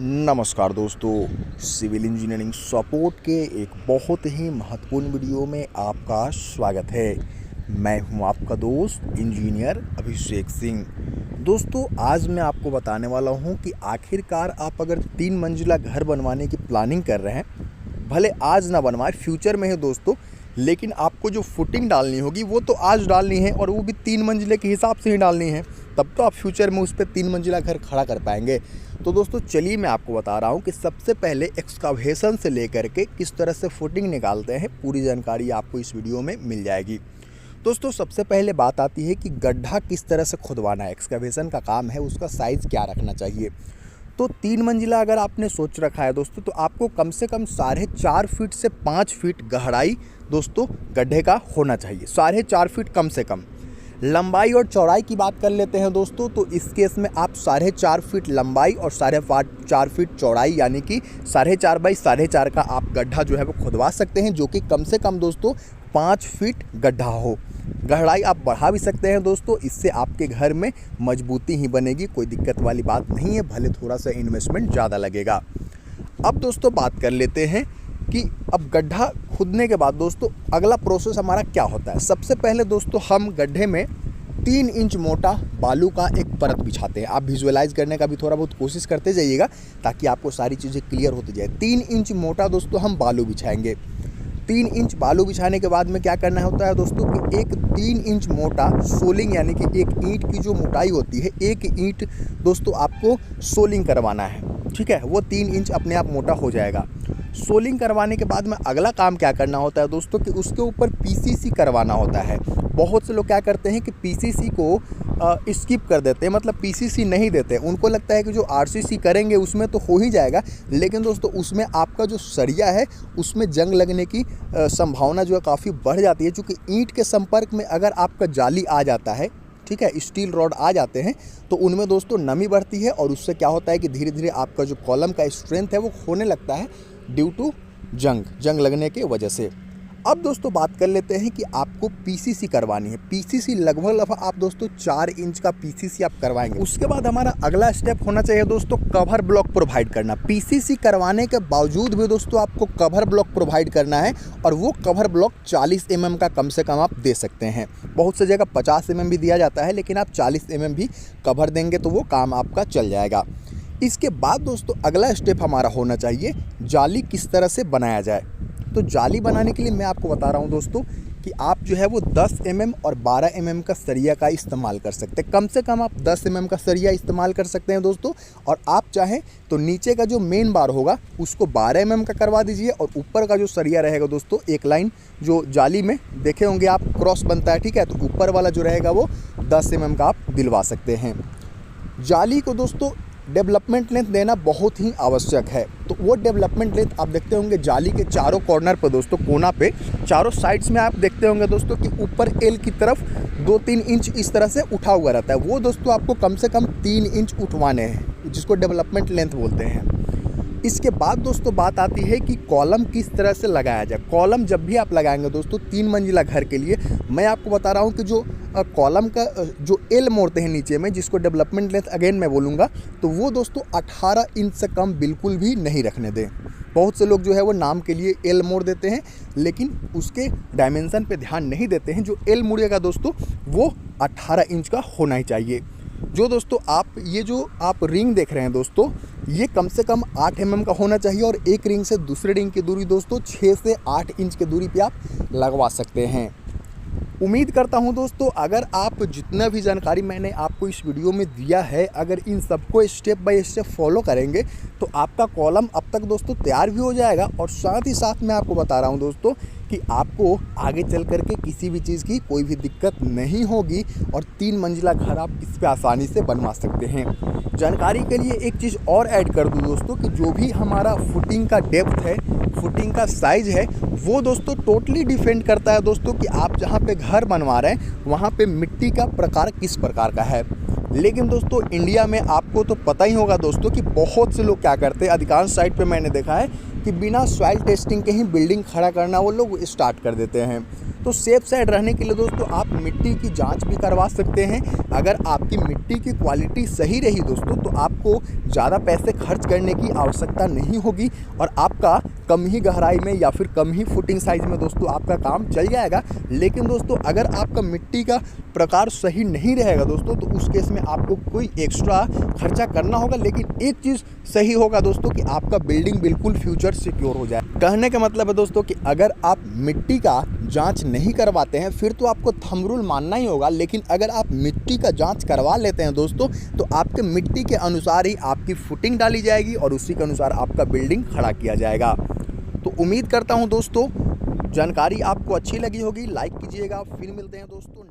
नमस्कार दोस्तों, civil engineering support के एक बहुत ही महत्वपूर्ण वीडियो में आपका स्वागत है। मैं हूं आपका दोस्त इंजीनियर अभिषेक सिंह। दोस्तों, आज मैं आपको बताने वाला हूं कि आखिरकार आप अगर 3 मंजिला घर बनवाने की प्लानिंग कर रहे हैं, भले आज ना बनवाए, फ्यूचर में है दोस्तों, लेकिन आपको जो फुटिंग डालनी होगी वो तो आज डालनी है और वो भी 3 मंजिले के हिसाब से ही डालनी है। तब तो आप फ्यूचर में उस पर 3 मंजिला घर खड़ा कर पाएंगे। तो दोस्तों चलिए मैं आपको बता रहा हूँ कि सबसे पहले एक्सकावेशन से लेकर के किस तरह से फुटिंग निकालते हैं, पूरी जानकारी आपको इस वीडियो में मिल जाएगी। दोस्तों सबसे पहले बात आती है कि गड्ढा किस तरह से खुदवाना है। एक्सकावेशन का काम है, उसका साइज़ क्या रखना चाहिए। तो 3 मंजिला अगर आपने सोच रखा है दोस्तों, तो आपको कम से कम 4.5 फीट से 5 फीट गहराई दोस्तों गड्ढे का होना चाहिए। 4.5 फीट कम से कम। लंबाई और चौड़ाई की बात कर लेते हैं दोस्तों, तो इस केस में आप 4.5 फीट लंबाई और 4.5 फीट चौड़ाई यानी कि 4.5 बाई 4.5 का आप गड्ढा जो है वो खुदवा सकते हैं, जो कि कम से कम दोस्तों 5 फीट गड्ढा हो। गहराई आप बढ़ा भी सकते हैं दोस्तों, इससे आपके घर में मजबूती ही बनेगी, कोई दिक्कत वाली बात नहीं है, भले थोड़ा सा इन्वेस्टमेंट ज़्यादा लगेगा। अब दोस्तों बात कर लेते हैं कि अब गड्ढा खुदने के बाद दोस्तों अगला प्रोसेस हमारा क्या होता है। सबसे पहले दोस्तों हम गड्ढे में 3 इंच मोटा बालू का एक परत बिछाते हैं। आप विजुअलाइज करने का भी थोड़ा बहुत कोशिश करते जाइएगा ताकि आपको सारी चीज़ें क्लियर होती जाए। 3 इंच मोटा दोस्तों हम बालू बिछाएंगे। 3 इंच बालू बिछाने के बाद में क्या करना होता है दोस्तों कि एक 3 इंच मोटा सोलिंग यानी कि एक ईंट की जो मोटाई होती है, एक ईंट दोस्तों आपको सोलिंग करवाना है। ठीक है, वो 3 इंच अपने आप मोटा हो जाएगा। सोलिंग करवाने के बाद में अगला काम क्या करना होता है दोस्तों कि उसके ऊपर पीसीसी करवाना होता है। बहुत से लोग क्या करते हैं कि पीसीसी को स्किप कर देते हैं, मतलब पीसीसी नहीं देते। उनको लगता है कि जो आरसीसी करेंगे उसमें तो हो ही जाएगा, लेकिन दोस्तों उसमें आपका जो सरिया है उसमें जंग लगने की संभावना जो है काफ़ी बढ़ जाती है। चूँकि ईंट के संपर्क में अगर आपका जाली आ जाता है, ठीक है, स्टील रॉड आ जाते हैं, तो उनमें दोस्तों नमी बढ़ती है और उससे क्या होता है कि धीरे धीरे आपका जो कॉलम का स्ट्रेंथ है वो खोने लगता है ड्यू टू जंग लगने की वजह से। अब दोस्तों बात कर लेते हैं कि आपको पीसीसी करवानी है। पीसीसी लगभग आप दोस्तों 4 इंच का पीसीसी आप करवाएंगे। उसके बाद हमारा अगला स्टेप होना चाहिए दोस्तों कवर ब्लॉक प्रोवाइड करना। पीसीसी करवाने के बावजूद भी दोस्तों आपको कवर ब्लॉक प्रोवाइड करना है और वो कवर ब्लॉक 40 mm का कम से कम आप दे सकते हैं। बहुत सी जगह 50 mm भी दिया जाता है, लेकिन आप 40 mm भी कवर देंगे तो वो काम आपका चल जाएगा। इसके बाद दोस्तों अगला स्टेप हमारा होना चाहिए जाली किस तरह से बनाया जाए। तो जाली बनाने के लिए मैं आपको बता रहा हूं दोस्तों कि आप जो है वो 10 mm और 12 mm का सरिया का इस्तेमाल कर सकते हैं। कम से कम आप 10 mm का सरिया इस्तेमाल कर सकते हैं दोस्तों, और आप चाहें तो नीचे का जो मेन बार होगा उसको 12 mm का करवा दीजिए और ऊपर का जो सरिया रहेगा दोस्तों, एक लाइन जो जाली में देखे होंगे आप क्रॉस बनता है, ठीक है, तो ऊपर वाला जो रहेगा वो 10 mm का आप दिलवा सकते हैं। जाली को दोस्तों डेवलपमेंट लेंथ देना बहुत ही आवश्यक है। तो वो डेवलपमेंट लेंथ आप देखते होंगे जाली के चारों कॉर्नर पर दोस्तों, कोना पे चारों साइड्स में आप देखते होंगे दोस्तों कि ऊपर एल की तरफ 2-3 इंच इस तरह से उठा हुआ रहता है। वो दोस्तों आपको कम से कम 3 इंच उठवाने हैं, जिसको डेवलपमेंट लेंथ बोलते हैं। इसके बाद दोस्तों बात आती है कि कॉलम किस तरह से लगाया जाए। कॉलम जब भी आप लगाएंगे दोस्तों 3 मंजिला घर के लिए, मैं आपको बता रहा हूँ कि जो कॉलम का जो एल मोड़ते हैं नीचे में, जिसको डेवलपमेंट लेंथ अगेन मैं बोलूँगा, तो वो दोस्तों 18 इंच से कम बिल्कुल भी नहीं रखने दें। बहुत से लोग जो है वो नाम के लिए एल मोड़ देते हैं, लेकिन उसके डायमेंशन पे ध्यान नहीं देते हैं। जो एल मुड़ेगा दोस्तों वो 18 इंच का होना ही चाहिए। जो दोस्तों आप रिंग देख रहे हैं दोस्तों, ये कम से कम 8 mm का होना चाहिए और एक रिंग से दूसरे रिंग की दूरी दोस्तों 6 से 8 इंच की दूरी पे आप लगवा सकते हैं। उम्मीद करता हूं दोस्तों अगर आप जितना भी जानकारी मैंने आपको इस वीडियो में दिया है, अगर इन सबको स्टेप बाय स्टेप फॉलो करेंगे तो आपका कॉलम अब तक दोस्तों तैयार भी हो जाएगा। और साथ ही साथ मैं आपको बता रहा हूं दोस्तों कि आपको आगे चल करके किसी भी चीज़ की कोई भी दिक्कत नहीं होगी और 3 मंजिला घर आप इस पर आसानी से बनवा सकते हैं। जानकारी के लिए एक चीज़ और ऐड कर दूं दोस्तों कि जो भी हमारा फुटिंग का डेप्थ है, फुटिंग का साइज़ है, वो दोस्तों टोटली डिपेंड करता है दोस्तों कि आप जहाँ पे घर बनवा रहे हैं वहाँ पे मिट्टी का प्रकार किस प्रकार का है। लेकिन दोस्तों इंडिया में आपको तो पता ही होगा दोस्तों कि बहुत से लोग क्या करते हैं, अधिकांश साइट पे मैंने देखा है कि बिना सॉइल टेस्टिंग के ही बिल्डिंग खड़ा करना वो लोग स्टार्ट कर देते हैं। तो सेफ साइड रहने के लिए दोस्तों आप मिट्टी की जांच भी करवा सकते हैं। अगर आपकी मिट्टी की क्वालिटी सही रही दोस्तों तो आपको ज़्यादा पैसे खर्च करने की आवश्यकता नहीं होगी और आपका कम ही गहराई में या फिर कम ही फुटिंग साइज में दोस्तों आपका काम चल जाएगा। लेकिन दोस्तों अगर आपका मिट्टी का प्रकार सही नहीं रहेगा दोस्तों तो उस केस में आपको कोई एक्स्ट्रा खर्चा करना होगा। लेकिन एक चीज़ सही होगा दोस्तों कि आपका बिल्डिंग बिल्कुल फ्यूचर सिक्योर हो जाए। कहने का मतलब है दोस्तों कि अगर आप मिट्टी का जांच नहीं करवाते हैं फिर तो आपको थंब रूल मानना ही होगा। लेकिन अगर आप मिट्टी का जांच करवा लेते हैं दोस्तों तो आपके मिट्टी के अनुसार ही आपकी फुटिंग डाली जाएगी और उसी के अनुसार आपका बिल्डिंग खड़ा किया जाएगा। तो उम्मीद करता हूं दोस्तों जानकारी आपको अच्छी लगी होगी। लाइक कीजिएगा। फिर मिलते हैं दोस्तों।